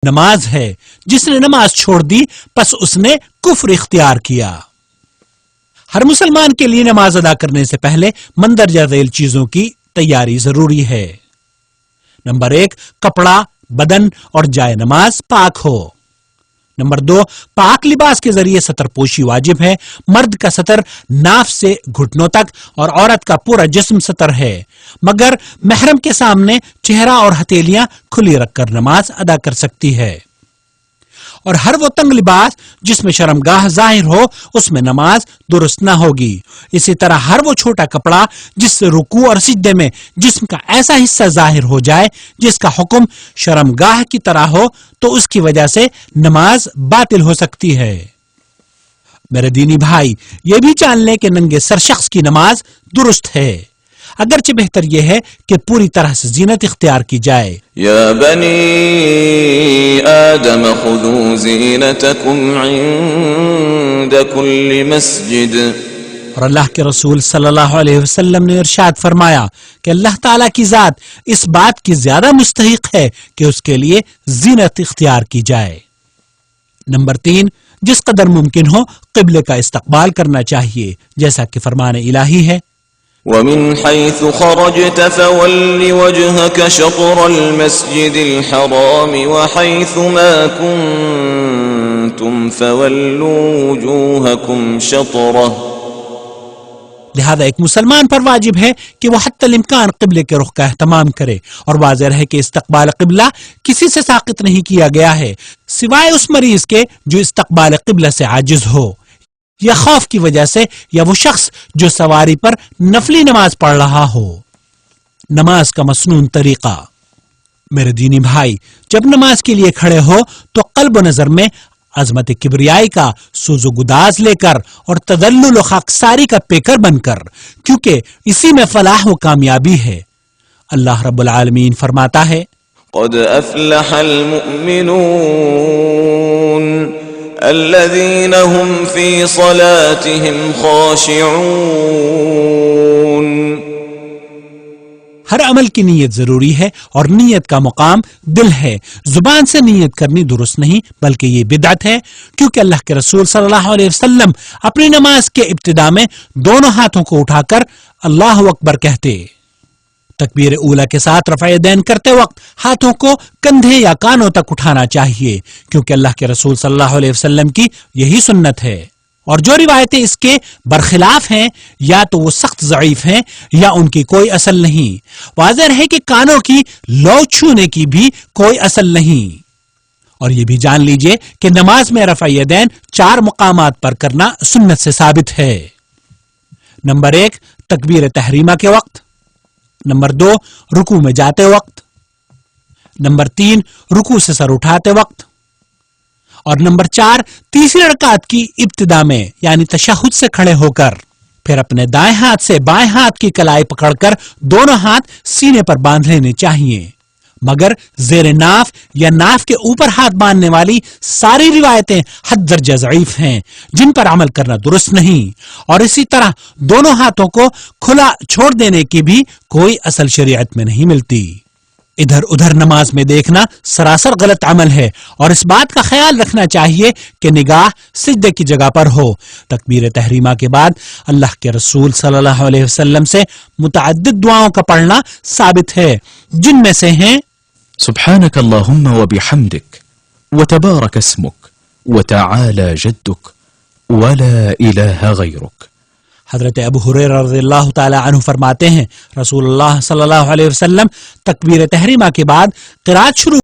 نماز ہے، جس نے نماز چھوڑ دی پس اس نے کفر اختیار کیا۔ ہر مسلمان کے لیے نماز ادا کرنے سے پہلے مندرجہ ذیل چیزوں کی تیاری ضروری ہے۔ نمبر 1، کپڑا، بدن اور جائے نماز پاک ہو۔ نمبر 2، پاک لباس کے ذریعے ستر پوشی واجب ہے۔ مرد کا ستر ناف سے گھٹنوں تک اور عورت کا پورا جسم ستر ہے، مگر محرم کے سامنے چہرہ اور ہتھیلیاں کھلی رکھ کر نماز ادا کر سکتی ہے۔ اور ہر وہ تنگ لباس جس میں شرمگاہ ظاہر ہو اس میں نماز درست نہ ہوگی۔ اسی طرح ہر وہ چھوٹا کپڑا جس سے رکوع اور سجدے میں جسم کا ایسا حصہ ظاہر ہو جائے جس کا حکم شرمگاہ کی طرح ہو تو اس کی وجہ سے نماز باطل ہو سکتی ہے۔ میرے دینی بھائی، یہ بھی جان لیں کہ ننگے سر شخص کی نماز درست ہے، اگرچہ بہتر یہ ہے کہ پوری طرح سے زینت اختیار کی جائے۔ یا بنی آدم خذوا زینتکم عند کل مسجد۔ اور اللہ کے رسول صلی اللہ علیہ وسلم نے ارشاد فرمایا کہ اللہ تعالیٰ کی ذات اس بات کی زیادہ مستحق ہے کہ اس کے لیے زینت اختیار کی جائے۔ نمبر 3، جس قدر ممکن ہو قبلے کا استقبال کرنا چاہیے، جیسا کہ فرمان الہی ہے وَمِنْ حَيْثُ خَرَجْتَ فَوَلِّ وَجْهَكَ شَطْرَ الْمَسْجِدِ الْحَرَامِ وَحَيْثُ مَا كُنْتُمْ فَوَلُّوا وُجُوهَكُمْ شَطْرَهُ۔ لہذا ایک مسلمان پر واجب ہے کہ وہ حتی الامکان قبلے کے رخ کا اہتمام کرے، اور واضح رہے کہ استقبال قبلہ کسی سے ساقط نہیں کیا گیا ہے سوائے اس مریض کے جو استقبال قبلہ سے عاجز ہو، یا خوف کی وجہ سے، یا وہ شخص جو سواری پر نفلی نماز پڑھ رہا ہو۔ نماز کا مسنون طریقہ۔ میرے دینی بھائی، جب نماز کے لیے کھڑے ہو تو قلب و نظر میں عظمت کبریائی کا سوز و گداز لے کر اور تذلل و خاکساری کا پیکر بن کر، کیونکہ اسی میں فلاح و کامیابی ہے۔ اللہ رب العالمین فرماتا ہے قد افلح المؤمنون الذين هم في صلاتهم خاشعون۔ ہر عمل کی نیت ضروری ہے، اور نیت کا مقام دل ہے۔ زبان سے نیت کرنی درست نہیں بلکہ یہ بدعت ہے، کیونکہ اللہ کے رسول صلی اللہ علیہ وسلم اپنی نماز کے ابتدا میں دونوں ہاتھوں کو اٹھا کر اللہ اکبر کہتے۔ تکبیر اولا کے ساتھ رفع یدین کرتے وقت ہاتھوں کو کندھے یا کانوں تک اٹھانا چاہیے، کیونکہ اللہ کے رسول صلی اللہ علیہ وسلم کی یہی سنت ہے۔ اور جو روایتیں اس کے برخلاف ہیں یا تو وہ سخت ضعیف ہیں یا ان کی کوئی اصل نہیں۔ واضح ہے کہ کانوں کی لو چھونے کی بھی کوئی اصل نہیں۔ اور یہ بھی جان لیجئے کہ نماز میں رفع یدین 4 مقامات پر کرنا سنت سے ثابت ہے۔ نمبر 1، تکبیر تحریمہ کے وقت۔ نمبر 2، رکوع میں جاتے وقت۔ نمبر 3، رکوع سے سر اٹھاتے وقت۔ اور نمبر 4، تیسری رکعت کی ابتدا میں یعنی تشہد سے کھڑے ہو کر۔ پھر اپنے دائیں ہاتھ سے بائیں ہاتھ کی کلائی پکڑ کر دونوں ہاتھ سینے پر باندھ لینے چاہیے، مگر زیر ناف یا ناف کے اوپر ہاتھ باندھنے والی ساری روایتیں حد درجہ ضعیف ہیں، جن پر عمل کرنا درست نہیں۔ اور اسی طرح دونوں ہاتھوں کو کھلا چھوڑ دینے کی بھی کوئی اصل شریعت میں نہیں ملتی۔ ادھر ادھر نماز میں دیکھنا سراسر غلط عمل ہے، اور اس بات کا خیال رکھنا چاہیے کہ نگاہ سجدے کی جگہ پر ہو۔ تکبیر تحریمہ کے بعد اللہ کے رسول صلی اللہ علیہ وسلم سے متعدد دعاؤں کا پڑھنا ثابت ہے، جن میں سے ہیں سبحانك اللهم وبحمدك وتبارك اسمك وتعالى جدك ولا إله غيرك۔ حضرت ابو ہریرہ رضی اللہ تعالی عنہ فرماتے ہیں رسول اللہ صلی اللہ علیہ وسلم تکبیر تحریمہ کے بعد قرات شروع